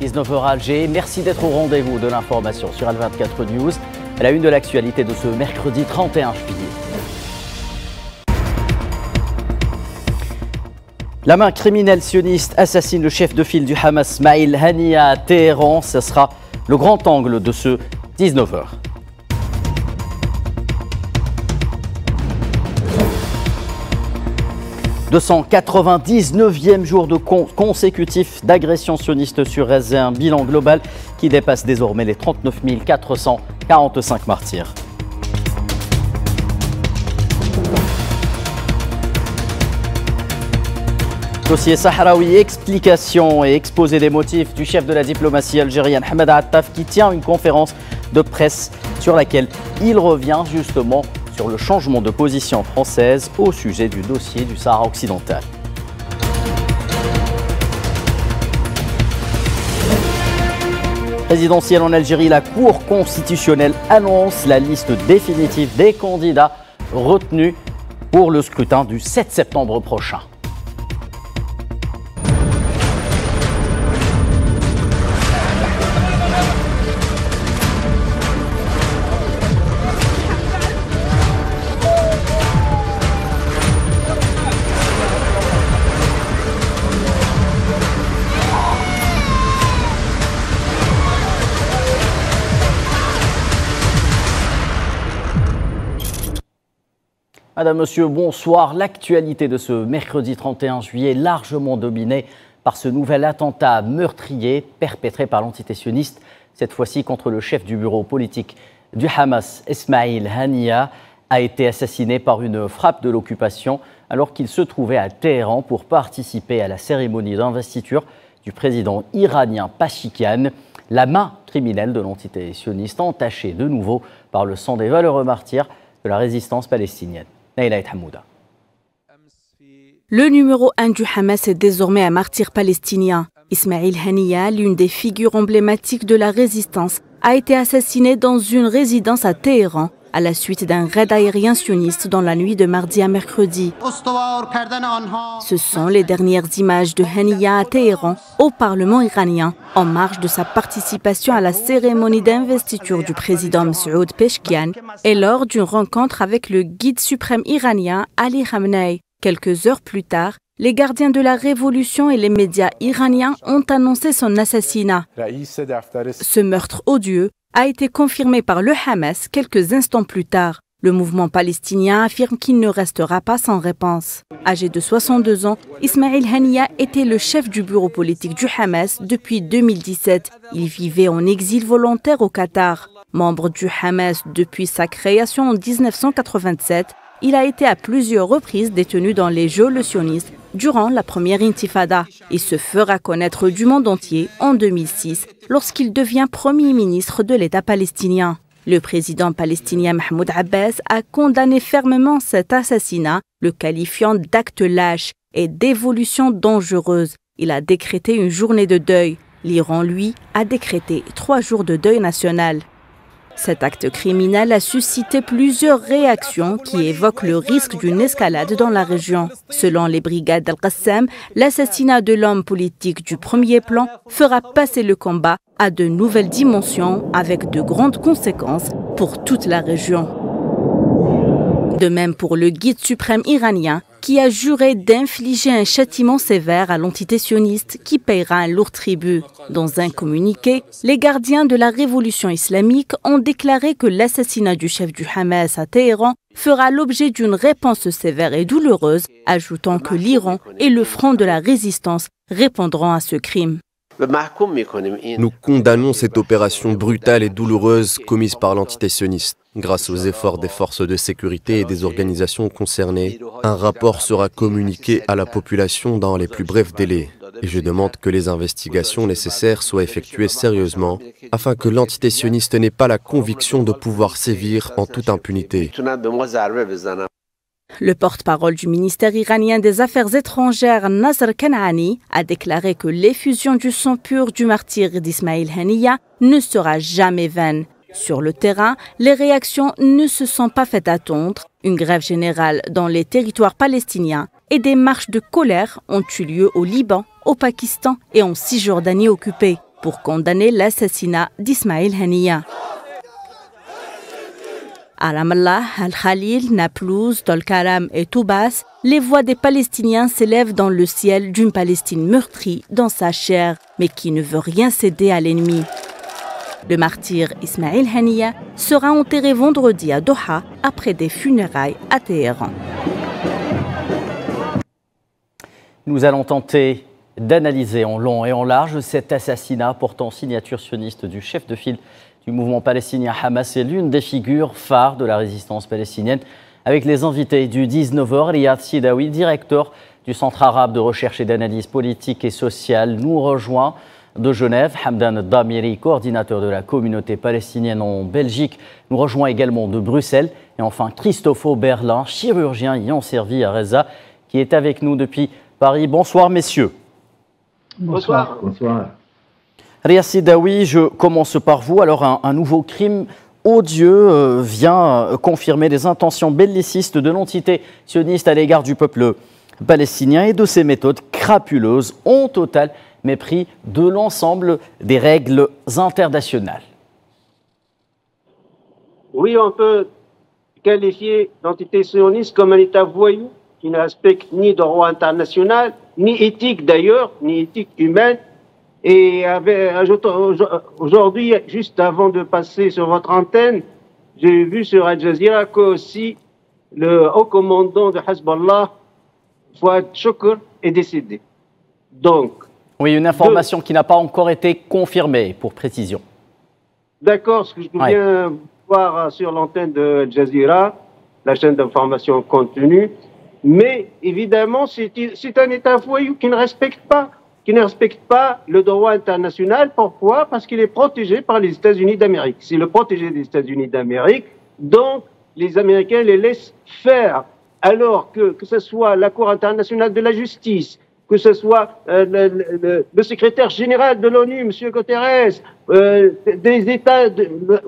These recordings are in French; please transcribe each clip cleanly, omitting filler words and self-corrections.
19h à Alger. Merci d'être au rendez-vous de l'information sur Al24 News. À la une de l'actualité de ce mercredi 31 juillet. La main criminelle sioniste assassine le chef de file du Hamas, Ismail Haniyeh, à Téhéran. Ce sera le grand angle de ce 19h. « 299e jour de consécutif d'agression sioniste sur Gaza, un bilan global qui dépasse désormais les 39 445 martyrs. Dossier Sahraoui, explication et exposé des motifs du chef de la diplomatie algérienne Hamada Attaf qui tient une conférence de presse sur laquelle il revient justement sur le changement de position française au sujet du dossier du Sahara occidental. Présidentielle en Algérie, la Cour constitutionnelle annonce la liste définitive des candidats retenus pour le scrutin du 7 septembre prochain. Madame, Monsieur, bonsoir. L'actualité de ce mercredi 31 juillet est largement dominée par ce nouvel attentat meurtrier perpétré par l'entité sioniste, cette fois-ci contre le chef du bureau politique du Hamas, Ismail Haniyeh, a été assassiné par une frappe de l'occupation alors qu'il se trouvait à Téhéran pour participer à la cérémonie d'investiture du président iranien Pezeshkian. La main criminelle de l'entité sioniste entachée de nouveau par le sang des valeureux martyrs de la résistance palestinienne. Le numéro 1 du Hamas est désormais un martyr palestinien. Ismail Haniyeh, l'une des figures emblématiques de la résistance, a été assassiné dans une résidence à Téhéran à la suite d'un raid aérien sioniste dans la nuit de mardi à mercredi. Ce sont les dernières images de Haniyeh à Téhéran, au Parlement iranien, en marge de sa participation à la cérémonie d'investiture du président Masoud Pezeshkian et lors d'une rencontre avec le guide suprême iranien Ali Khamenei. Quelques heures plus tard, les gardiens de la révolution et les médias iraniens ont annoncé son assassinat. Ce meurtre odieux a été confirmé par le Hamas quelques instants plus tard. Le mouvement palestinien affirme qu'il ne restera pas sans réponse. Âgé de 62 ans, Ismail Haniyeh était le chef du bureau politique du Hamas depuis 2017. Il vivait en exil volontaire au Qatar. Membre du Hamas depuis sa création en 1987, il a été à plusieurs reprises détenu dans les geôles sionistes durant la première intifada et se fera connaître du monde entier en 2006 lorsqu'il devient Premier ministre de l'État palestinien. Le président palestinien Mahmoud Abbas a condamné fermement cet assassinat, le qualifiant d'acte lâche et d'évolution dangereuse. Il a décrété une journée de deuil. L'Iran, lui, a décrété 3 jours de deuil national. Cet acte criminel a suscité plusieurs réactions qui évoquent le risque d'une escalade dans la région. Selon les brigades Al-Qassam, l'assassinat de l'homme politique du premier plan fera passer le combat à de nouvelles dimensions avec de grandes conséquences pour toute la région. De même pour le guide suprême iranien qui a juré d'infliger un châtiment sévère à l'entité sioniste qui paiera un lourd tribut. Dans un communiqué, les gardiens de la révolution islamique ont déclaré que l'assassinat du chef du Hamas à Téhéran fera l'objet d'une réponse sévère et douloureuse, ajoutant que l'Iran et le front de la résistance répondront à ce crime. Nous condamnons cette opération brutale et douloureuse commise par l'entité sioniste. Grâce aux efforts des forces de sécurité et des organisations concernées, un rapport sera communiqué à la population dans les plus brefs délais. Et je demande que les investigations nécessaires soient effectuées sérieusement afin que l'entité sioniste n'ait pas la conviction de pouvoir sévir en toute impunité. Le porte-parole du ministère iranien des Affaires étrangères, Nasr Kanani, a déclaré que l'effusion du sang pur du martyr d'Ismail Haniyeh ne sera jamais vaine. Sur le terrain, les réactions ne se sont pas faites attendre. Une grève générale dans les territoires palestiniens et des marches de colère ont eu lieu au Liban, au Pakistan et en Cisjordanie occupée. pour condamner l'assassinat d'Ismail Haniyeh. À Ramallah, Al-Khalil, Naplouse, Tolkaram et Toubas, les voix des Palestiniens s'élèvent dans le ciel d'une Palestine meurtrie dans sa chair, mais qui ne veut rien céder à l'ennemi. Le martyr Ismail Haniyeh sera enterré vendredi à Doha après des funérailles à Téhéran. Nous allons tenter d'analyser en long et en large cet assassinat portant signature sioniste du chef de file du mouvement palestinien Hamas est l'une des figures phares de la résistance palestinienne. Avec les invités du 19h, Riyad Sidawi, directeur du Centre arabe de recherche et d'analyse politique et sociale, nous rejoint de Genève. Hamdan Damiri, coordinateur de la communauté palestinienne en Belgique, nous rejoint également de Bruxelles. Et enfin, Christophe Oberlin, chirurgien ayant servi à Reza, qui est avec nous depuis Paris. Bonsoir, messieurs. Bonsoir. Bonsoir. Riyad Sidawi, je commence par vous. Alors, un nouveau crime odieux vient confirmer les intentions bellicistes de l'entité sioniste à l'égard du peuple palestinien et de ses méthodes crapuleuses en total mépris de l'ensemble des règles internationales. Oui, on peut qualifier l'entité sioniste comme un État voyou qui ne respecte ni le droit international, ni éthique d'ailleurs, ni éthique humaine. Et aujourd'hui, juste avant de passer sur votre antenne, j'ai vu sur Al Jazeera qu'aussi le haut commandant de Hezbollah, Fouad Shukr, est décédé. Donc, oui, une information qui n'a pas encore été confirmée, pour précision. D'accord, ce que je viens voir sur l'antenne de Al Jazeera, la chaîne d'information continue, mais évidemment, c'est un État voyou qui ne respecte pas le droit international. Pourquoi? Parce qu'il est protégé par les États-Unis d'Amérique. C'est le protégé des États-Unis d'Amérique, donc les Américains les laissent faire. Alors que ce soit la Cour internationale de la justice, que ce soit le secrétaire général de l'ONU, M. Guterres, des États,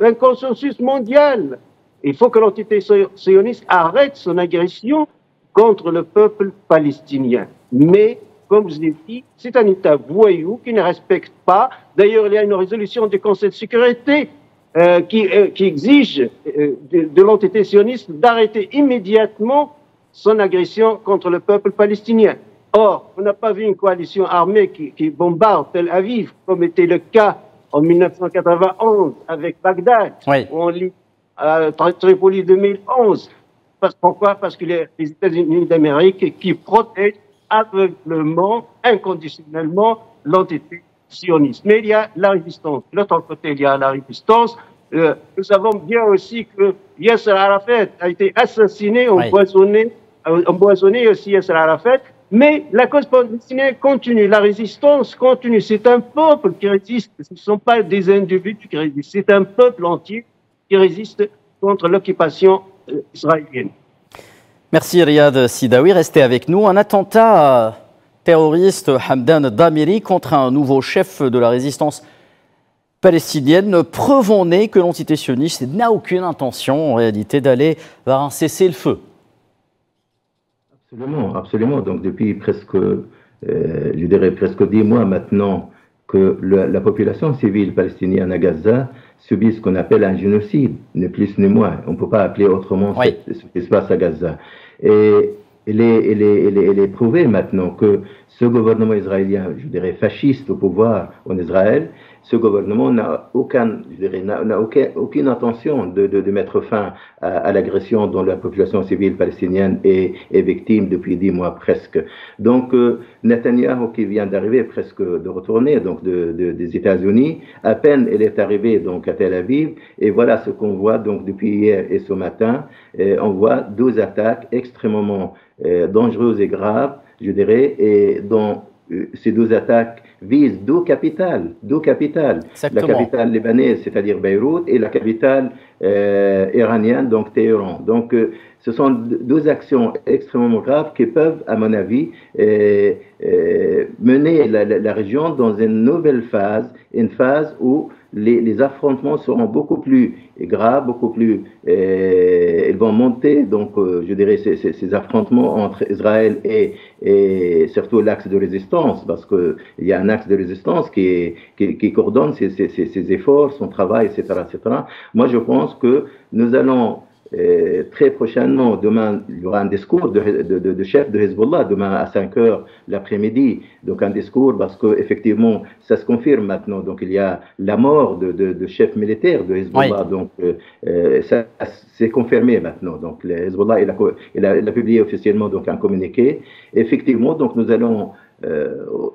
un consensus mondial. Il faut que l'entité sioniste arrête son agression contre le peuple palestinien. Mais comme je l'ai dit, c'est un État voyou qui ne respecte pas. D'ailleurs, il y a une résolution du Conseil de sécurité qui exige de l'entité sioniste d'arrêter immédiatement son agression contre le peuple palestinien. Or, on n'a pas vu une coalition armée qui bombarde Tel Aviv, comme était le cas en 1991 avec Bagdad, ou en Tripoli 2011. Pourquoi? Parce que les États-Unis d'Amérique qui protègent aveuglement, inconditionnellement l'entité sioniste. Mais il y a la résistance. De l'autre côté, il y a la résistance. Nous savons bien aussi que Yasser Arafat a été assassiné, empoisonné aussi Yasser Arafat. Mais la cause palestinienne continue, la résistance continue. C'est un peuple qui résiste. Ce ne sont pas des individus qui résistent. C'est un peuple entier qui résiste contre l'occupation israélienne. Merci Riyad Sidawi, restez avec nous. Un attentat terroriste Hamdan Damiri contre un nouveau chef de la résistance palestinienne, preuve en est que l'entité sioniste n'a aucune intention en réalité d'aller vers un cessez-le-feu. Absolument, absolument. Donc depuis presque 10 mois maintenant que la population civile palestinienne à Gaza subit ce qu'on appelle un génocide, ni plus ni moins. On ne peut pas appeler autrement ce qui se passe à Gaza. Et il est prouvé maintenant que ce gouvernement israélien, je dirais fasciste au pouvoir en Israël, ce gouvernement n'a aucune intention de mettre fin à l'agression dont la population civile palestinienne est victime depuis 10 mois presque. Donc Netanyahou qui vient d'arriver presque de retourner donc des États-Unis, à peine il est arrivé donc à Tel Aviv, et voilà ce qu'on voit donc depuis hier et ce matin, on voit 12 attaques extrêmement dangereuses et graves, je dirais, et dont ces 12 attaques visent deux capitales. La capitale libanaise, c'est-à-dire Beyrouth, et la capitale iranienne, donc Téhéran. Donc, ce sont 2 actions extrêmement graves qui peuvent, à mon avis, mener la région dans une nouvelle phase, une phase où les affrontements seront beaucoup plus graves, beaucoup plus. Ils vont monter, donc, je dirais, ces affrontements entre Israël et surtout l'axe de résistance, parce qu'il y a un axe de résistance qui coordonne ses efforts, son travail, etc., etc. Moi, je pense que nous allons très prochainement, demain, il y aura un discours de chef de Hezbollah, demain à 5 heures l'après-midi. Donc un discours parce qu'effectivement, ça se confirme maintenant. Donc il y a la mort de chef militaire de Hezbollah. Oui. Donc ça c'est confirmé maintenant. Donc le Hezbollah, il a publié officiellement donc, un communiqué. Effectivement, donc nous allons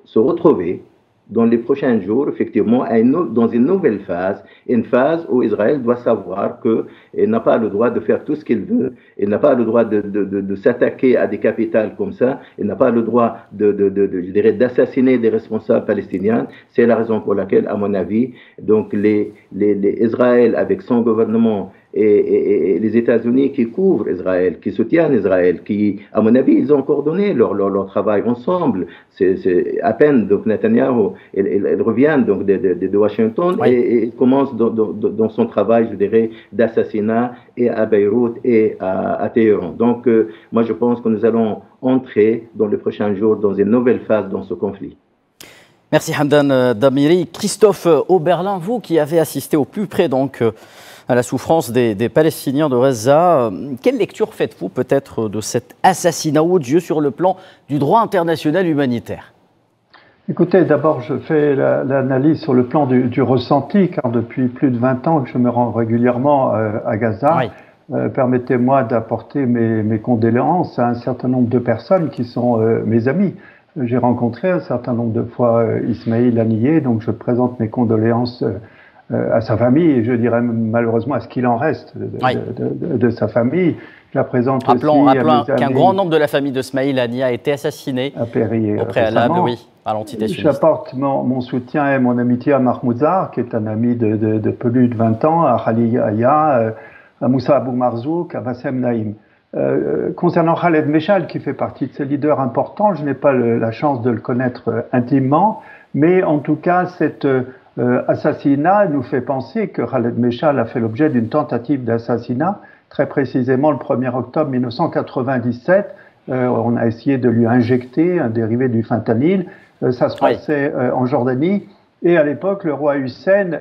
se retrouver dans les prochains jours, effectivement, dans une nouvelle phase, une phase où Israël doit savoir qu'il n'a pas le droit de faire tout ce qu'il veut, il n'a pas le droit de s'attaquer à des capitales comme ça, il n'a pas le droit je dirais, d'assassiner des responsables palestiniens. C'est la raison pour laquelle, à mon avis, donc Israël, avec son gouvernement, et les États-Unis qui couvrent Israël, qui soutiennent Israël, qui, à mon avis, ils ont coordonné leur travail ensemble. C'est à peine, donc Netanyahou, il revient donc de Washington oui. et il commence dans son travail, je dirais, d'assassinat et à Beyrouth et à Téhéran. Donc, moi, je pense que nous allons entrer dans les prochains jours dans une nouvelle phase dans ce conflit. Merci Hamdan Damiri. Christophe Oberlin, vous qui avez assisté au plus près donc à la souffrance des Palestiniens de Gaza, quelle lecture faites-vous peut-être de cet assassinat odieux sur le plan du droit international humanitaire? Écoutez, d'abord je fais l'analyse sur le plan du ressenti, car depuis plus de 20 ans que je me rends régulièrement à Gaza. Oui. Permettez-moi d'apporter mes condoléances à un certain nombre de personnes qui sont mes amis. J'ai rencontré un certain nombre de fois Ismail Haniyeh, donc je présente mes condoléances à sa famille et je dirais malheureusement à ce qu'il en reste de sa famille. Je la présente rappelons qu'un grand nombre de la famille de Ismail Haniyeh a été assassiné au préalable, oui, à l'entité sioniste. J'apporte mon soutien et mon amitié à Mahmoud Zahar, qui est un ami de plus de 20 ans, à Khalid Aya, à Moussa Abou Marzouk, à Bassem Naïm. Concernant Khaled Meshal, qui fait partie de ces leaders importants, je n'ai pas la chance de le connaître intimement, mais en tout cas, cet assassinat nous fait penser que Khaled Meshal a fait l'objet d'une tentative d'assassinat, très précisément le 1er octobre 1997. On a essayé de lui injecter un dérivé du fentanyl. Ça se passait en Jordanie. Et à l'époque, le roi Hussein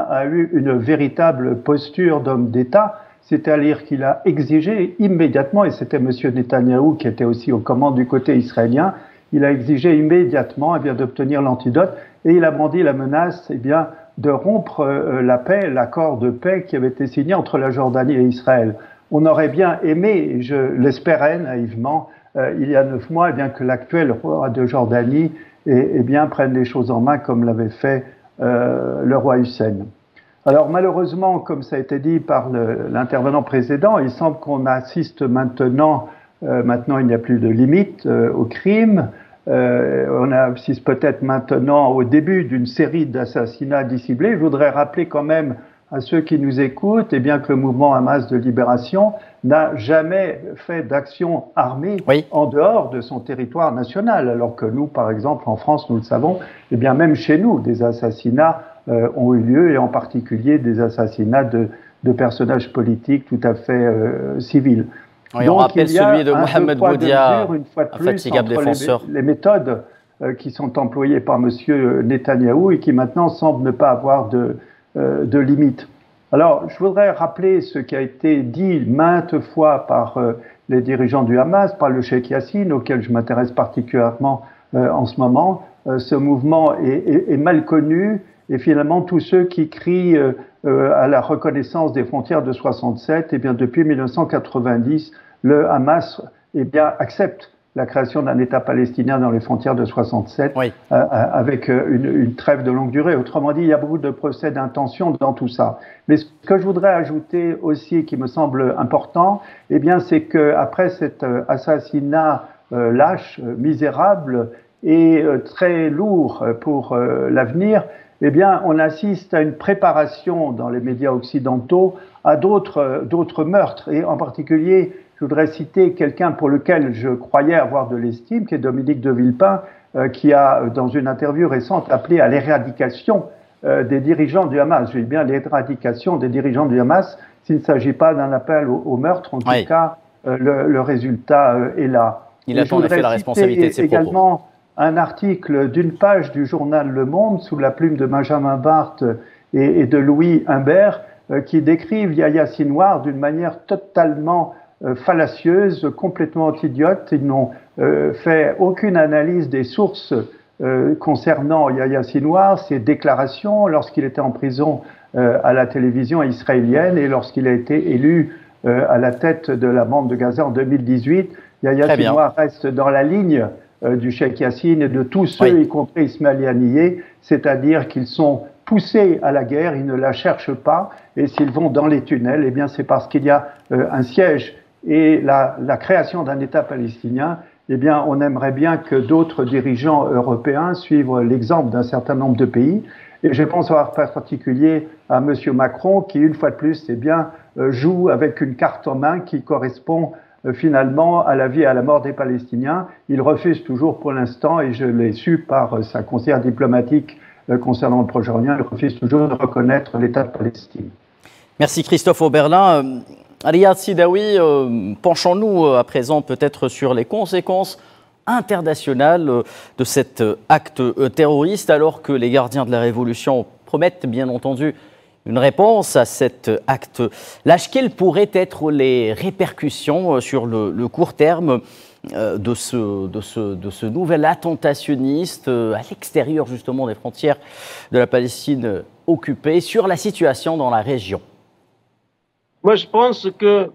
a eu une véritable posture d'homme d'État, c'est-à-dire qu'il a exigé immédiatement, et c'était M. Netanyahou qui était aussi aux commandes du côté israélien, il a exigé immédiatement d'obtenir l'antidote et il a brandi la menace de rompre la paix, l'accord de paix qui avait été signé entre la Jordanie et Israël. On aurait bien aimé, et je l'espérais naïvement, il y a 9 mois, que l'actuel roi de Jordanie prenne les choses en main comme l'avait fait le roi Hussein. Alors malheureusement, comme ça a été dit par l'intervenant précédent, il semble qu'on assiste maintenant il n'y a plus de limite au crime. On assiste peut-être maintenant au début d'une série d'assassinats dissimulés. Je voudrais rappeler quand même à ceux qui nous écoutent que le mouvement Hamas de libération n'a jamais fait d'action armée en dehors de son territoire national, alors que nous, par exemple, en France, nous le savons, même chez nous, des assassinats ont eu lieu, et en particulier des assassinats de personnages politiques tout à fait civils. Oui, on rappelle celui de Mohamed Boudia, un fatigable défenseur. Les méthodes qui sont employées par M. Netanyahou et qui maintenant semblent ne pas avoir de limite. Alors, je voudrais rappeler ce qui a été dit maintes fois par les dirigeants du Hamas, par le Cheikh Yassine, auquel je m'intéresse particulièrement en ce moment. Ce mouvement est mal connu, et finalement, tous ceux qui crient à la reconnaissance des frontières de 67, depuis 1990, le Hamas accepte la création d'un État palestinien dans les frontières de 67, avec une trêve de longue durée. Autrement dit, il y a beaucoup de procès d'intention dans tout ça. Mais ce que je voudrais ajouter aussi, qui me semble important, c'est qu'après cet assassinat lâche, misérable et très lourd pour l'avenir, on assiste à une préparation dans les médias occidentaux à d'autres meurtres. Et en particulier, je voudrais citer quelqu'un pour lequel je croyais avoir de l'estime, qui est Dominique de Villepin, qui a, dans une interview récente, appelé à l'éradication des dirigeants du Hamas. Je dis bien l'éradication des dirigeants du Hamas. S'il ne s'agit pas d'un appel au meurtre, en tout cas, le résultat est là. Il a en effet la responsabilité de ses propos. Également un article d'une page du journal Le Monde, sous la plume de Benjamin Barthes et de Louis Humbert, qui décrivent Yahya Sinwar d'une manière totalement fallacieuse, complètement idiote. Ils n'ont fait aucune analyse des sources concernant Yahya Sinwar, ses déclarations lorsqu'il était en prison à la télévision israélienne et lorsqu'il a été élu à la tête de la bande de Gaza en 2018. Yahya Sinwar reste dans la ligne du Cheikh Yassine et de tous ceux, y compris Ismaël Haniyeh, c'est-à-dire qu'ils sont poussés à la guerre, ils ne la cherchent pas, et s'ils vont dans les tunnels, eh bien c'est parce qu'il y a un siège et la création d'un État palestinien. Eh bien, on aimerait bien que d'autres dirigeants européens suivent l'exemple d'un certain nombre de pays. Et je pense en particulier à M. Macron qui, une fois de plus, eh bien, joue avec une carte en main qui correspond finalement à la vie et à la mort des Palestiniens. Il refuse toujours pour l'instant, et je l'ai su par sa conseillère diplomatique concernant le Proche-Orient, il refuse toujours de reconnaître l'État de Palestine. Merci Christophe Oberlin. Riyad Sidaoui, penchons-nous à présent peut-être sur les conséquences internationales de cet acte terroriste, alors que les gardiens de la Révolution promettent bien entendu une réponse à cet acte lâche. Quelles pourraient être les répercussions sur le court terme de ce nouvel attentationniste à l'extérieur justement des frontières de la Palestine occupée sur la situation dans la région? Moi, je pense que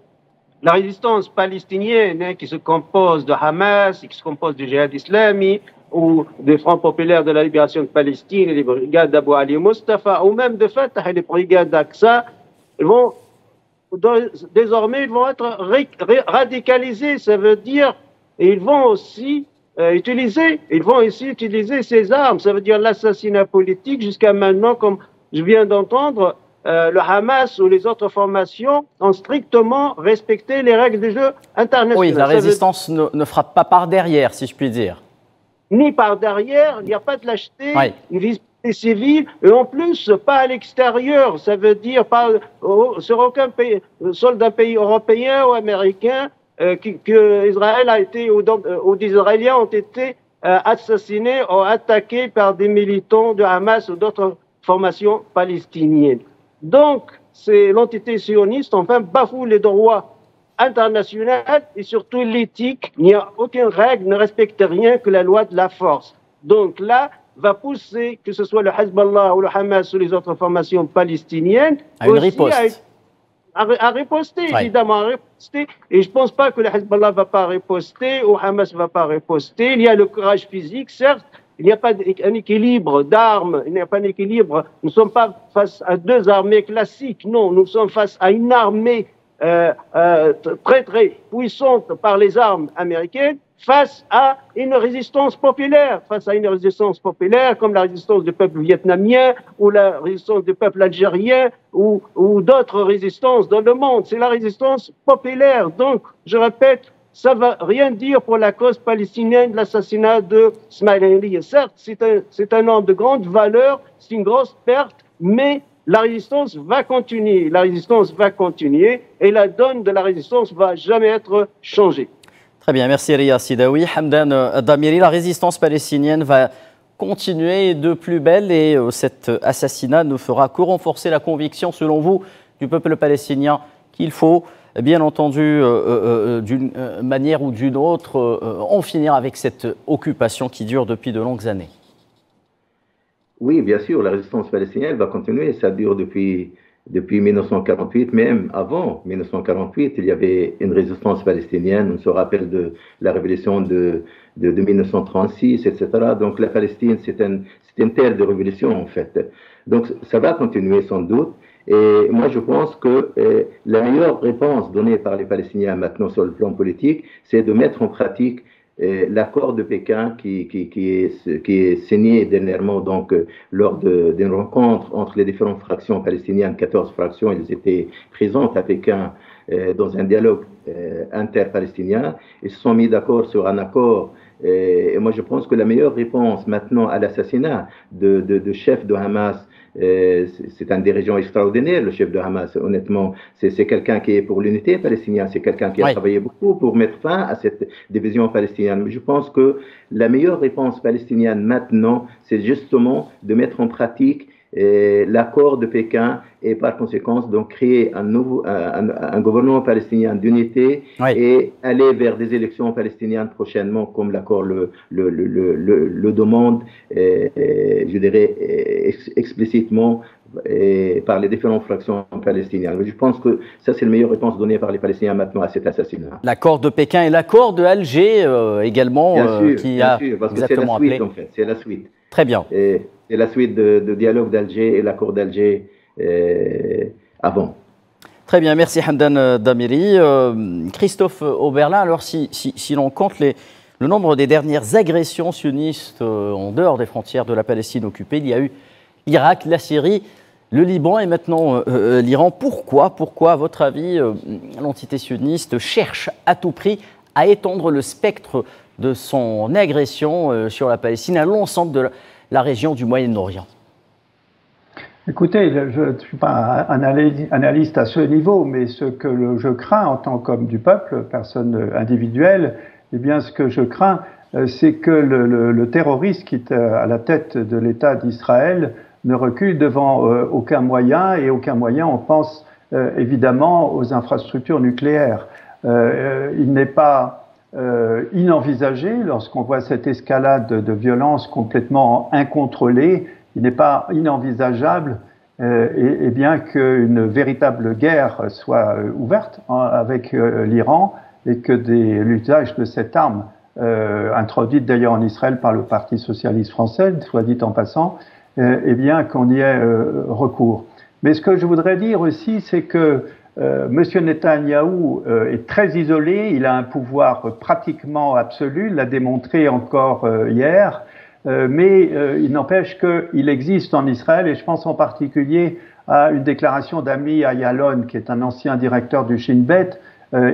la résistance palestinienne, qui se compose de Hamas, qui se compose du djihad islamique, ou des Fronts populaires de la libération de Palestine, et les brigades d'Abu Ali Mustafa, ou même de Fatah et les brigades d'Aqsa, désormais, ils vont être radicalisés. Ça veut dire, ils vont aussi utiliser ces armes. Ça veut dire l'assassinat politique. Jusqu'à maintenant, comme je viens d'entendre, le Hamas ou les autres formations ont strictement respecté les règles du jeu international. Oui, la résistance ne frappe pas par derrière, si je puis dire. Ni par derrière, il n'y a pas de lâcheté, ils visent les civils, et en plus, pas à l'extérieur. Ça veut dire pas sur aucun pays, sol d'un pays européen ou américain, que Israël a été, ou des Israéliens ont été assassinés ou attaqués par des militants de Hamas ou d'autres formations palestiniennes. Donc, c'est l'entité sioniste, enfin, bafoue les droits internationaux et surtout l'éthique. Il n'y a aucune règle, ne respecte rien que la loi de la force. Donc là, va pousser, que ce soit le Hezbollah ou le Hamas ou les autres formations palestiniennes, à une riposte. À riposter, évidemment, à riposter. Et je ne pense pas que le Hezbollah ne va pas riposter ou Hamas ne va pas riposter. Il y a le courage physique, certes. Il n'y a pas un équilibre d'armes, il n'y a pas un équilibre. Nous ne sommes pas face à deux armées classiques, non. Nous sommes face à une armée très très puissante par les armes américaines, face à une résistance populaire, comme la résistance du peuple vietnamien ou la résistance du peuple algérien ou d'autres résistances dans le monde. C'est la résistance populaire. Donc, je répète, ça ne va rien dire pour la cause palestinienne de l'assassinat de Ismaël Haniyeh. Certes, c'est un homme de grande valeur, c'est une grosse perte, mais la résistance va continuer. Et la donne de la résistance ne va jamais être changée. Très bien, merci Riyad Sidaoui. Hamdan Damiri, la résistance palestinienne va continuer de plus belle et cet assassinat ne fera que renforcer la conviction, selon vous, du peuple palestinien qu'il faut, bien entendu, d'une manière ou d'une autre, en finir avec cette occupation qui dure depuis de longues années. Oui, bien sûr, la résistance palestinienne va continuer. Ça dure depuis 1948, même avant 1948, il y avait une résistance palestinienne. On se rappelle de la révolution de 1936, etc. Donc la Palestine, c'est une terre de révolution, en fait. Donc ça va continuer sans doute. Et moi, je pense que la meilleure réponse donnée par les Palestiniens maintenant sur le plan politique, c'est de mettre en pratique l'accord de Pékin qui est signé dernièrement donc, lors d'une rencontre entre les différentes fractions palestiniennes, 14 fractions, elles étaient présentes à Pékin dans un dialogue inter-palestinien. Ils se sont mis d'accord sur un accord. Et moi, je pense que la meilleure réponse maintenant à l'assassinat de chef de Hamas, c'est un dirigeant extraordinaire, le chef de Hamas, honnêtement. C'est quelqu'un qui est pour l'unité palestinienne, c'est quelqu'un qui a travaillé beaucoup pour mettre fin à cette division palestinienne. Mais je pense que la meilleure réponse palestinienne maintenant, c'est justement de mettre en pratique l'accord de Pékin et par conséquent donc créer un gouvernement palestinien d'unité et aller vers des élections palestiniennes prochainement comme l'accord le demande, je dirais explicitement par les différentes fractions palestiniennes. Je pense que ça c'est la meilleure réponse donnée par les Palestiniens maintenant à cet assassinat. L'accord de Pékin et l'accord de Alger également qui a exactement appelé. En fait, c'est la suite. Très bien. C'est la suite de dialogue d'Alger et l'accord d'Alger avant. Très bien, merci Hamdan Damiri. Christophe Oberlin, alors si l'on compte le nombre des dernières agressions sionistes en dehors des frontières de la Palestine occupée, il y a eu l'Irak, la Syrie, le Liban et maintenant l'Iran. Pourquoi, à votre avis, l'entité sioniste cherche à tout prix à étendre le spectre de son agression sur la Palestine à l'ensemble de la région du Moyen-Orient? Écoutez, je ne suis pas analyste à ce niveau, mais ce que je crains en tant qu'homme du peuple, personne individuelle, eh bien ce que je crains, c'est que le terroriste qui est à la tête de l'État d'Israël ne recule devant aucun moyen, et aucun moyen, on pense évidemment aux infrastructures nucléaires. Il n'est pas inenvisagé lorsqu'on voit cette escalade de violence complètement incontrôlée. Il n'est pas inenvisageable et bien qu'une véritable guerre soit ouverte avec l'Iran et que l'usage de cette arme, introduite d'ailleurs en Israël par le Parti socialiste français, soit dit en passant, eh bien qu'on y ait recours. Mais ce que je voudrais dire aussi, c'est que M. Netanyahou est très isolé, il a un pouvoir pratiquement absolu, il l'a démontré encore hier, mais il n'empêche qu'il existe en Israël, et je pense en particulier à une déclaration d'Ami Ayalon, qui est un ancien directeur du Shin Bet,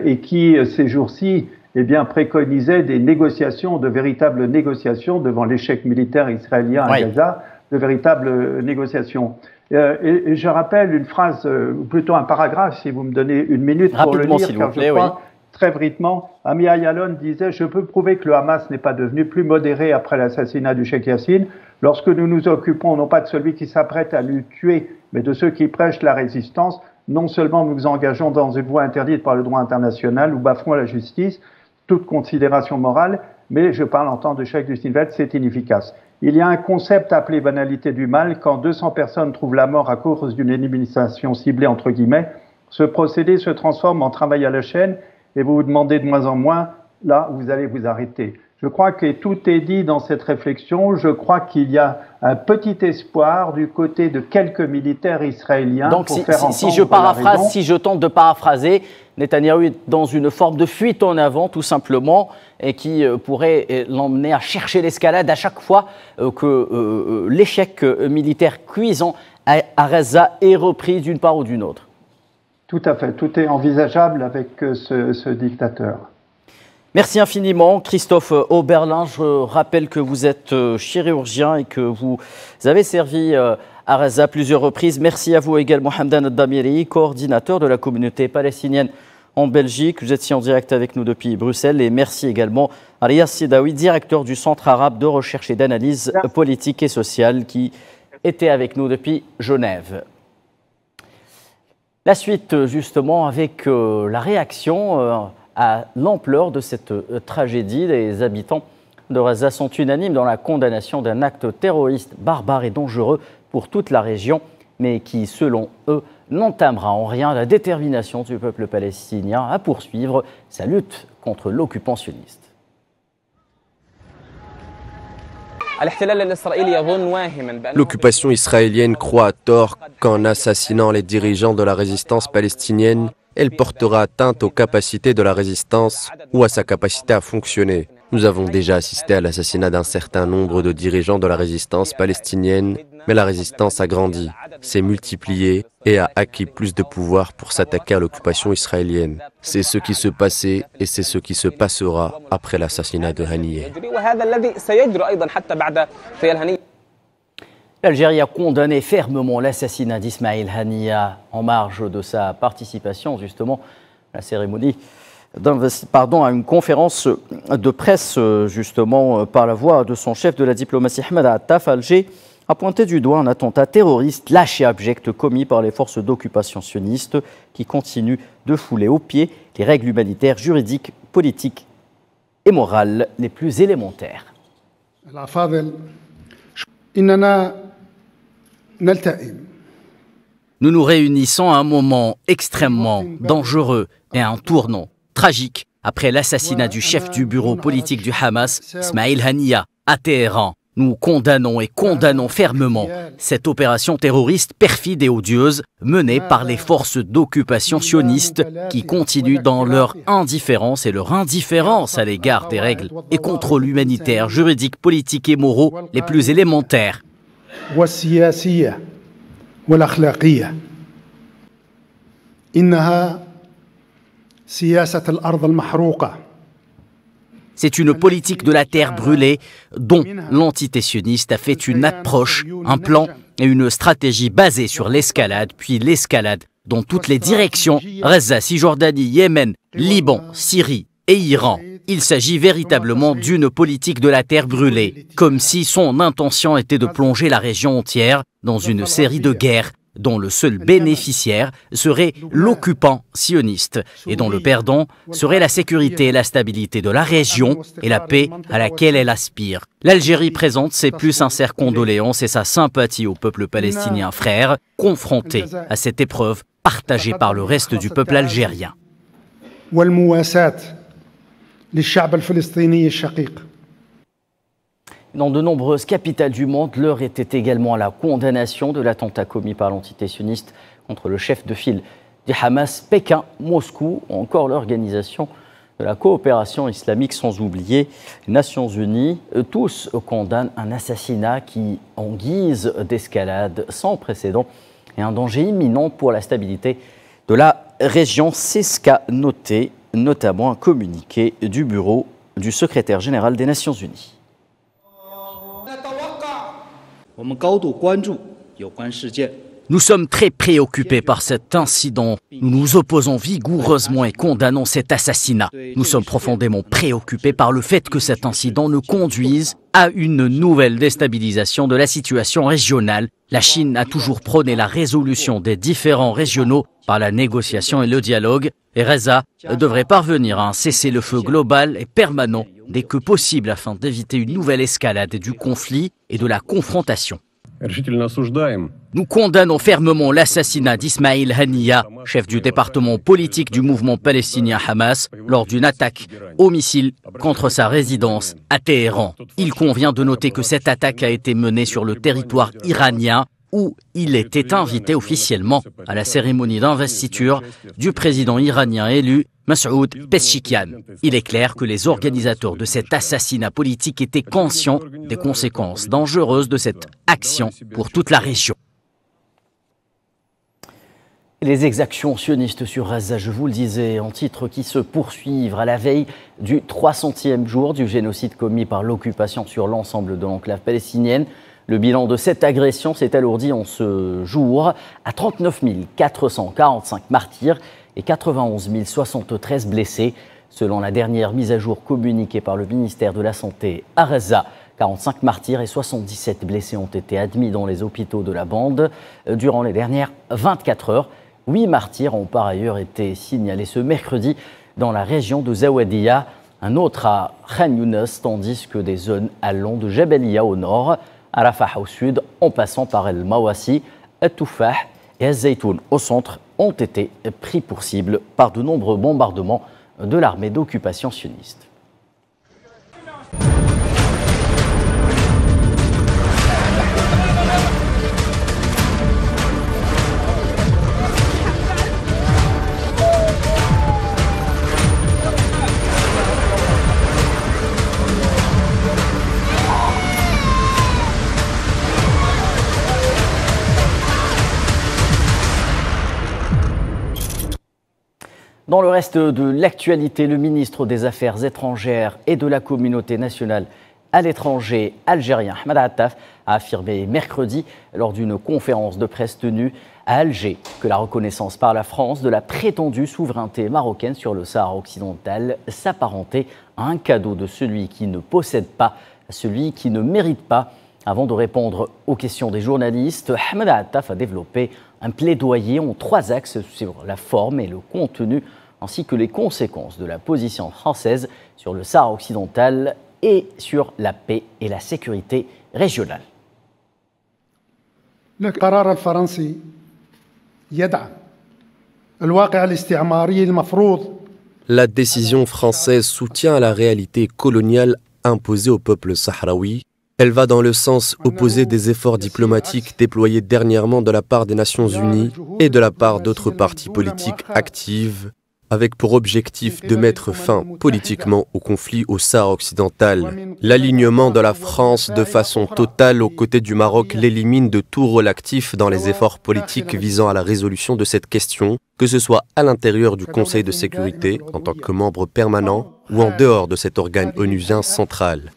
et qui, ces jours-ci, eh bien, préconisait des négociations, de véritables négociations devant l'échec militaire israélien à Gaza, de véritables négociations. Et je rappelle une phrase, plutôt un paragraphe, si vous me donnez une minute pour le lire, car je crois, très brièvement, Ami Ayalon disait « Je peux prouver que le Hamas n'est pas devenu plus modéré après l'assassinat du Cheikh Yassine lorsque nous nous occupons non pas de celui qui s'apprête à lui tuer, mais de ceux qui prêchent la résistance. Non seulement nous nous engageons dans une voie interdite par le droit international, nous bafouons la justice, toute considération morale, mais je parle en tant que chef du Shin Bet, c'est inefficace. Il y a un concept appelé banalité du mal. Quand 200 personnes trouvent la mort à cause d'une élimination ciblée, entre guillemets, ce procédé se transforme en travail à la chaîne et vous vous demandez de moins en moins, là, vous allez vous arrêter. Je crois que tout est dit dans cette réflexion. Je crois qu'il y a un petit espoir du côté de quelques militaires israéliens. Donc, pour faire entendre si je tente de paraphraser, Netanyahou est dans une forme de fuite en avant, tout simplement, et qui pourrait l'emmener à chercher l'escalade à chaque fois que l'échec militaire cuisant à Gaza est repris d'une part ou d'une autre. Tout à fait. Tout est envisageable avec ce dictateur. Merci infiniment, Christophe Oberlin. Je rappelle que vous êtes chirurgien et que vous avez servi à Gaza à plusieurs reprises. Merci à vous également, Hamdan Damiri, coordinateur de la communauté palestinienne en Belgique. Vous êtes ici en direct avec nous depuis Bruxelles. Et merci également à Riyad Sidawi, directeur du Centre arabe de recherche et d'analyse politique et sociale, qui était avec nous depuis Genève. La suite, justement, avec la réaction à l'ampleur de cette tragédie. Les habitants de Gaza sont unanimes dans la condamnation d'un acte terroriste barbare et dangereux pour toute la région, mais qui, selon eux, n'entamera en rien la détermination du peuple palestinien à poursuivre sa lutte contre l'occupant sioniste. L'occupation israélienne croit à tort qu'en assassinant les dirigeants de la résistance palestinienne, elle portera atteinte aux capacités de la résistance ou à sa capacité à fonctionner. Nous avons déjà assisté à l'assassinat d'un certain nombre de dirigeants de la résistance palestinienne, mais la résistance a grandi, s'est multipliée et a acquis plus de pouvoir pour s'attaquer à l'occupation israélienne. C'est ce qui se passait et c'est ce qui se passera après l'assassinat de Haniyeh. L'Algérie a condamné fermement l'assassinat d'Ismail Haniyeh en marge de sa participation justement à la cérémonie à une conférence de presse justement par la voix de son chef de la diplomatie Ahmed Attaf. Alger a pointé du doigt un attentat terroriste lâché et abject commis par les forces d'occupation sionistes qui continuent de fouler aux pieds les règles humanitaires, juridiques, politiques et morales les plus élémentaires. Nous nous réunissons à un moment extrêmement dangereux et à un tournant tragique après l'assassinat du chef du bureau politique du Hamas, Ismail Haniyeh, à Téhéran. Nous condamnons et condamnons fermement cette opération terroriste perfide et odieuse menée par les forces d'occupation sionistes qui continuent dans leur indifférence et leur indifférence à l'égard des règles et contrôles humanitaires, juridiques, politiques et moraux les plus élémentaires. C'est une politique de la terre brûlée dont l'entité sioniste a fait une approche, un plan et une stratégie basée sur l'escalade, puis l'escalade dans toutes les directions, Gaza, Cisjordanie, Yémen, Liban, Syrie et Iran. Il s'agit véritablement d'une politique de la terre brûlée, comme si son intention était de plonger la région entière dans une série de guerres dont le seul bénéficiaire serait l'occupant sioniste et dont le perdant serait la sécurité et la stabilité de la région et la paix à laquelle elle aspire. L'Algérie présente ses plus sincères condoléances et sa sympathie au peuple palestinien frère, confronté à cette épreuve partagée par le reste du peuple algérien. Dans de nombreuses capitales du monde, l'heure était également à la condamnation de l'attentat commis par l'entité sioniste contre le chef de file du Hamas, Pékin, Moscou, ou encore l'organisation de la coopération islamique, sans oublier les Nations Unies. Tous condamnent un assassinat qui, en guise d'escalade sans précédent, est un danger imminent pour la stabilité de la région. C'est ce qu'a noté notamment un communiqué du bureau du secrétaire général des Nations Unies. Nous sommes très préoccupés par cet incident. Nous nous opposons vigoureusement et condamnons cet assassinat. Nous sommes profondément préoccupés par le fait que cet incident ne conduise à une nouvelle déstabilisation de la situation régionale. La Chine a toujours prôné la résolution des différends régionaux par la négociation et le dialogue. Et Gaza devrait parvenir à un cessez-le-feu global et permanent dès que possible afin d'éviter une nouvelle escalade du conflit et de la confrontation. Nous condamnons fermement l'assassinat d'Ismail Haniyeh, chef du département politique du mouvement palestinien Hamas, lors d'une attaque au missile contre sa résidence à Téhéran. Il convient de noter que cette attaque a été menée sur le territoire iranien où il était invité officiellement à la cérémonie d'investiture du président iranien élu Masoud Pezeshkian. Il est clair que les organisateurs de cet assassinat politique étaient conscients des conséquences dangereuses de cette action pour toute la région. Les exactions sionistes sur Gaza, je vous le disais, en titre qui se poursuivent à la veille du 300e jour du génocide commis par l'occupation sur l'ensemble de l'enclave palestinienne. Le bilan de cette agression s'est alourdi en ce jour à 39 445 martyrs et 91 073 blessés. Selon la dernière mise à jour communiquée par le ministère de la Santé à Gaza, 45 martyrs et 77 blessés ont été admis dans les hôpitaux de la bande durant les dernières 24 heures. 8 martyrs ont par ailleurs été signalés ce mercredi dans la région de Zaouadiya, un autre à Khan Younes, tandis que des zones allant de Jabalia au nord à Rafah au sud, en passant par El Mawassi, El Toufah et El Zaytoun au centre, ont été pris pour cible par de nombreux bombardements de l'armée d'occupation sioniste. Dans le reste de l'actualité, le ministre des Affaires étrangères et de la communauté nationale à l'étranger algérien, Ahmed Attaf, a affirmé mercredi lors d'une conférence de presse tenue à Alger que la reconnaissance par la France de la prétendue souveraineté marocaine sur le Sahara occidental s'apparentait à un cadeau de celui qui ne possède pas à celui qui ne mérite pas. Avant de répondre aux questions des journalistes, Ahmed Attaf a développé un plaidoyer en 3 axes sur la forme et le contenu, ainsi que les conséquences de la position française sur le Sahara occidental et sur la paix et la sécurité régionale. القرار الفرنسي يدعم الواقع الاستعماري المفروض. La décision française soutient la réalité coloniale imposée au peuple sahraoui. Elle va dans le sens opposé des efforts diplomatiques déployés dernièrement de la part des Nations Unies et de la part d'autres partis politiques actifs, avec pour objectif de mettre fin politiquement au conflit au Sahara occidental. L'alignement de la France de façon totale aux côtés du Maroc l'élimine de tout rôle actif dans les efforts politiques visant à la résolution de cette question, que ce soit à l'intérieur du Conseil de sécurité en tant que membre permanent ou en dehors de cet organe onusien central.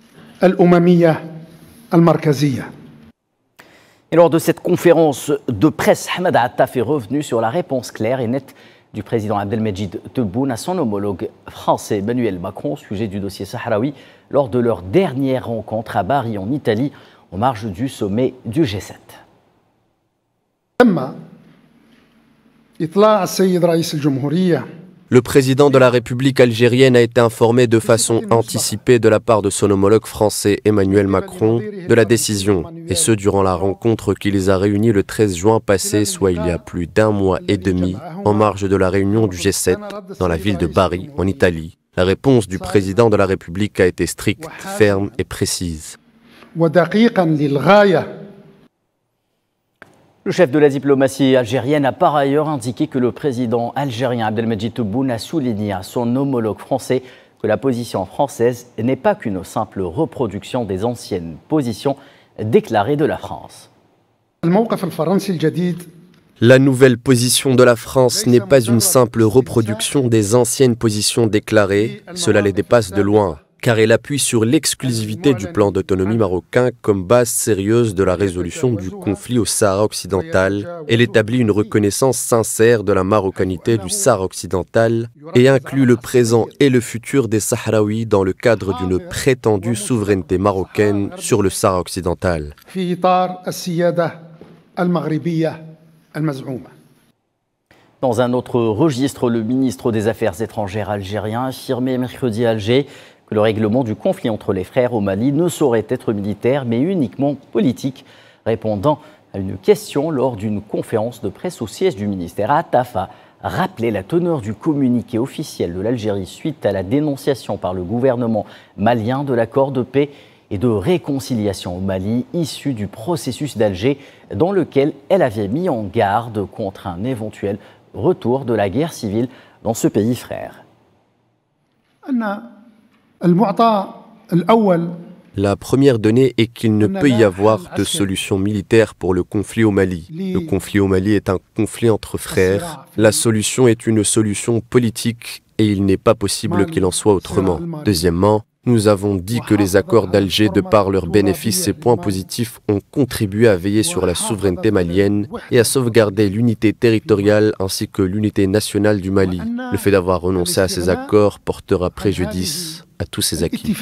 Et lors de cette conférence de presse, Ahmed Attaf est revenu sur la réponse claire et nette du président Abdelmejid Tebboune à son homologue français Emmanuel Macron au sujet du dossier sahraoui lors de leur dernière rencontre à Bari en Italie en marge du sommet du G7. Le président de la République algérienne a été informé de façon anticipée de la part de son homologue français Emmanuel Macron de la décision, et ce durant la rencontre qui les a réunis le 13 juin passé, soit il y a plus d'1 mois et demi, en marge de la réunion du G7 dans la ville de Bari, en Italie. La réponse du président de la République a été stricte, ferme et précise. Le chef de la diplomatie algérienne a par ailleurs indiqué que le président algérien Abdelmejid Tebboune a souligné à son homologue français que la position française n'est pas qu'une simple reproduction des anciennes positions déclarées de la France. La nouvelle position de la France n'est pas une simple reproduction des anciennes positions déclarées, cela les dépasse de loin, car elle appuie sur l'exclusivité du plan d'autonomie marocain comme base sérieuse de la résolution du conflit au Sahara occidental. Elle établit une reconnaissance sincère de la marocanité du Sahara occidental et inclut le présent et le futur des Sahraouis dans le cadre d'une prétendue souveraineté marocaine sur le Sahara occidental. Dans un autre registre, le ministre des Affaires étrangères algérien a affirmé mercredi à Alger que le règlement du conflit entre les frères au Mali ne saurait être militaire mais uniquement politique. Répondant à une question lors d'une conférence de presse au siège du ministère, Attaf a rappelé la teneur du communiqué officiel de l'Algérie suite à la dénonciation par le gouvernement malien de l'accord de paix et de réconciliation au Mali issu du processus d'Alger dans lequel elle avait mis en garde contre un éventuel retour de la guerre civile dans ce pays frère. La première donnée est qu'il ne peut y avoir de solution militaire pour le conflit au Mali. Le conflit au Mali est un conflit entre frères. La solution est une solution politique et il n'est pas possible qu'il en soit autrement. Deuxièmement, nous avons dit que les accords d'Alger, de par leurs bénéfices et points positifs, ont contribué à veiller sur la souveraineté malienne et à sauvegarder l'unité territoriale ainsi que l'unité nationale du Mali. Le fait d'avoir renoncé à ces accords portera préjudice à tous ces acquis.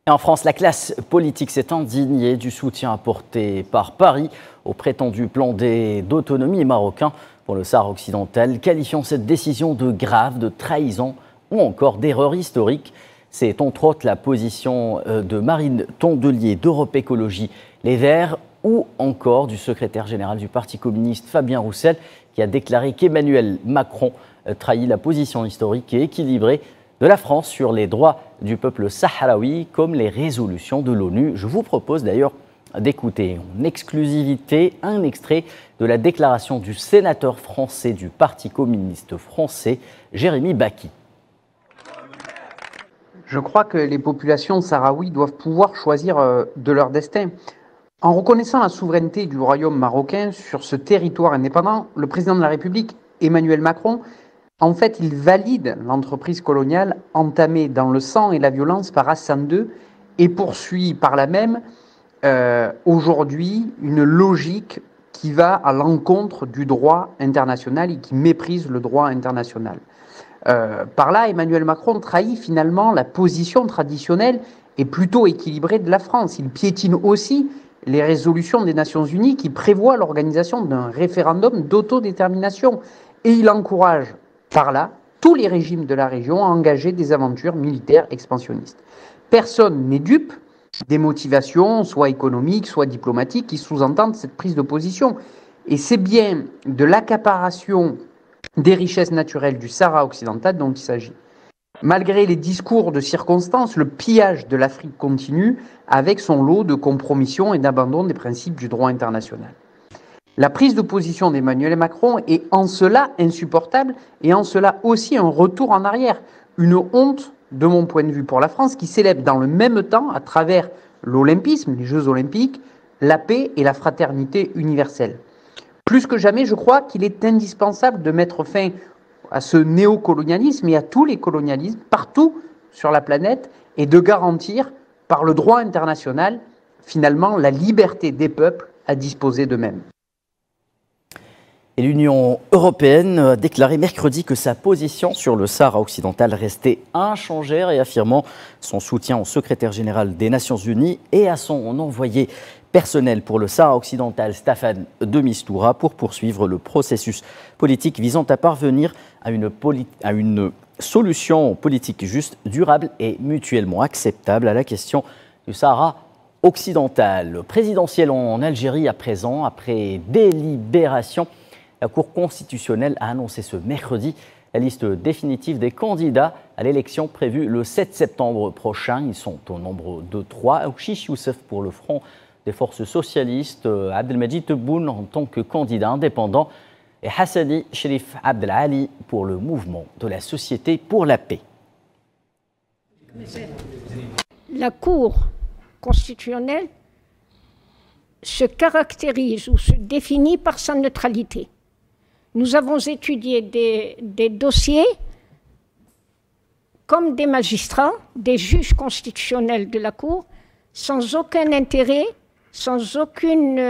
Et en France, la classe politique s'est indignée du soutien apporté par Paris au prétendu plan d'autonomie marocain pour le Sahara occidental, qualifiant cette décision de grave, de trahison ou encore d'erreur historique. C'est entre autres la position de Marine Tondelier d'Europe Écologie Les Verts ou encore du secrétaire général du Parti communiste Fabien Roussel qui a déclaré qu'Emmanuel Macron trahit la position historique et équilibrée de la France sur les droits du peuple sahraoui comme les résolutions de l'ONU. Je vous propose d'ailleurs d'écouter en exclusivité un extrait de la déclaration du sénateur français du Parti communiste français, Jérémy Backi. Je crois que les populations sahraouies doivent pouvoir choisir de leur destin. En reconnaissant la souveraineté du royaume marocain sur ce territoire indépendant, le président de la République, Emmanuel Macron, en fait, il valide l'entreprise coloniale entamée dans le sang et la violence par Hassan II et poursuit par là même aujourd'hui une logique qui va à l'encontre du droit international et qui méprise le droit international. Par là, Emmanuel Macron trahit finalement la position traditionnelle et plutôt équilibrée de la France. Il piétine aussi les résolutions des Nations Unies qui prévoient l'organisation d'un référendum d'autodétermination. Et il encourage par là tous les régimes de la région à engager des aventures militaires expansionnistes. Personne n'est dupe des motivations, soit économiques, soit diplomatiques, qui sous-entendent cette prise de position. Et c'est bien de l'accaparation des richesses naturelles du Sahara occidental dont il s'agit. Malgré les discours de circonstance, le pillage de l'Afrique continue avec son lot de compromissions et d'abandon des principes du droit international. La prise de position d'Emmanuel Macron est en cela insupportable et en cela aussi un retour en arrière, une honte de mon point de vue pour la France qui célèbre dans le même temps, à travers l'olympisme, les Jeux olympiques, la paix et la fraternité universelle. Plus que jamais, je crois qu'il est indispensable de mettre fin à ce néocolonialisme et à tous les colonialismes partout sur la planète et de garantir par le droit international finalement la liberté des peuples à disposer d'eux-mêmes. Et l'Union européenne a déclaré mercredi que sa position sur le Sahara occidental restait inchangée, réaffirmant son soutien au secrétaire général des Nations Unies et à son envoyé personnel pour le Sahara occidental, Staffan de Mistura, pour poursuivre le processus politique visant à parvenir à une solution politique juste, durable et mutuellement acceptable à la question du Sahara occidental. Présidentielle en Algérie à présent, après délibération. La Cour constitutionnelle a annoncé ce mercredi la liste définitive des candidats à l'élection prévue le 7 septembre prochain. Ils sont au nombre de 3. Ouchiche Youssef pour le Front des forces socialistes, Abdelmajid Tebboune en tant que candidat indépendant et Hassani Sherif Abdelali pour le mouvement de la Société pour la paix. La Cour constitutionnelle se caractérise ou se définit par sa neutralité. Nous avons étudié des dossiers comme des magistrats, des juges constitutionnels de la Cour, sans aucun intérêt, sans aucune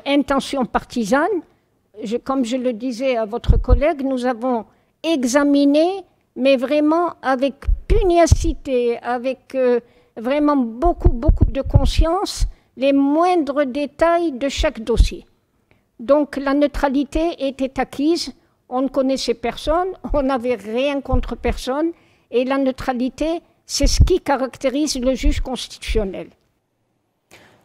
intention partisane. Comme je le disais à votre collègue, nous avons examiné, mais vraiment avec pugnacité, avec vraiment beaucoup de conscience, les moindres détails de chaque dossier. Donc la neutralité était acquise, on ne connaissait personne, on n'avait rien contre personne, et la neutralité, c'est ce qui caractérise le juge constitutionnel.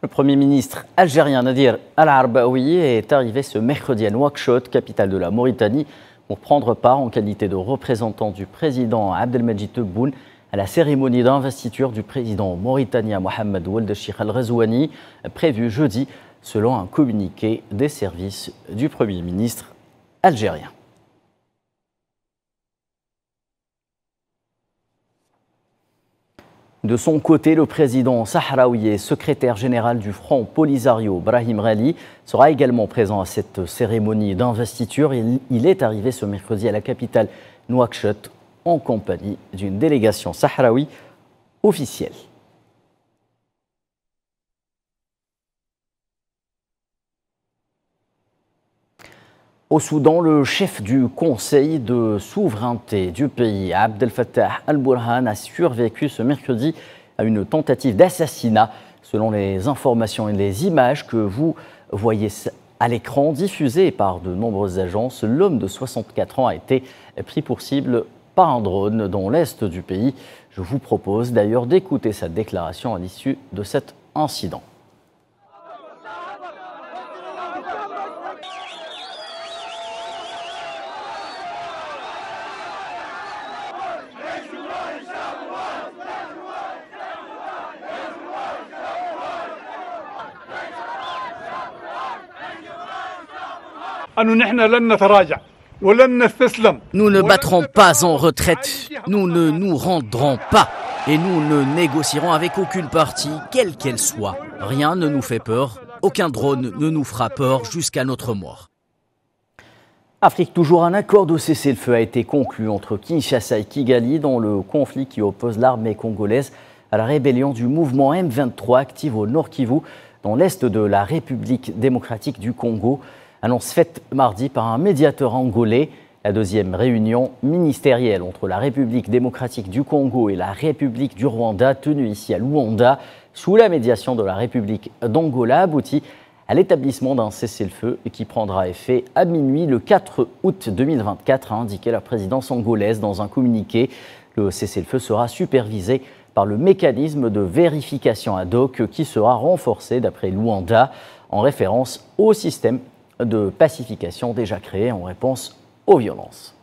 Le Premier ministre algérien Nadir Al-Arbaoui est arrivé ce mercredi à Nouakchott, capitale de la Mauritanie, pour prendre part en qualité de représentant du président Abdelmajid Tebboune à la cérémonie d'investiture du président mauritanien Mohamed Ould Cheikh Al-Ghazouani, prévue jeudi selon un communiqué des services du Premier ministre algérien. De son côté, le président sahraoui et secrétaire général du Front Polisario, Brahim Ghali, sera également présent à cette cérémonie d'investiture. Il est arrivé ce mercredi à la capitale Nouakchott en compagnie d'une délégation sahraoui officielle. Au Soudan, le chef du Conseil de souveraineté du pays, Abdel Fattah al-Burhan, a survécu ce mercredi à une tentative d'assassinat. Selon les informations et les images que vous voyez à l'écran diffusées par de nombreuses agences, l'homme de 64 ans a été pris pour cible par un drone dans l'est du pays. Je vous propose d'ailleurs d'écouter sa déclaration à l'issue de cet incident. Nous ne battrons pas en retraite, nous ne nous rendrons pas. Et nous ne négocierons avec aucune partie, quelle qu'elle soit. Rien ne nous fait peur, aucun drone ne nous fera peur jusqu'à notre mort. Afrique toujours, un accord de cessez-le-feu a été conclu entre Kinshasa et Kigali dans le conflit qui oppose l'armée congolaise à la rébellion du mouvement M23 active au Nord Kivu, dans l'est de la République démocratique du Congo. Annonce faite mardi par un médiateur angolais. La deuxième réunion ministérielle entre la République démocratique du Congo et la République du Rwanda, tenue ici à Luanda, sous la médiation de la République d'Angola, aboutit à l'établissement d'un cessez-le-feu qui prendra effet à minuit le 4 août 2024, a indiqué la présidence angolaise dans un communiqué. Le cessez-le-feu sera supervisé par le mécanisme de vérification ad hoc qui sera renforcé d'après Luanda en référence au système de pacification déjà créé en réponse aux violences.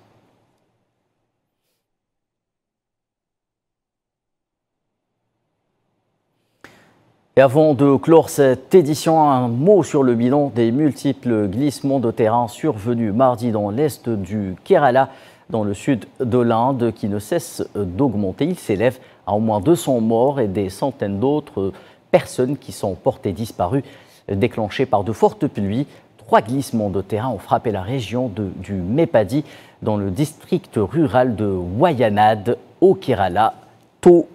Et avant de clore cette édition, un mot sur le bilan des multiples glissements de terrain survenus mardi dans l'est du Kerala, dans le sud de l'Inde, qui ne cesse d'augmenter. Il s'élève à au moins 200 morts et des centaines d'autres personnes qui sont portées disparues, déclenchées par de fortes pluies. 3 glissements de terrain ont frappé la région du Mepadi, dans le district rural de Wayanad, au Kerala, tôt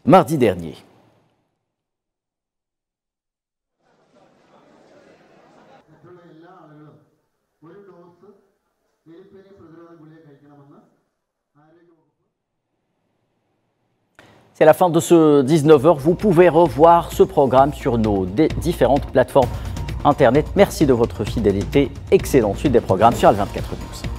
mardi dernier. C'est la fin de ce 19h. Vous pouvez revoir ce programme sur nos différentes plateformes Internet. Merci de votre fidélité. Excellente suite des programmes sur Al24 News.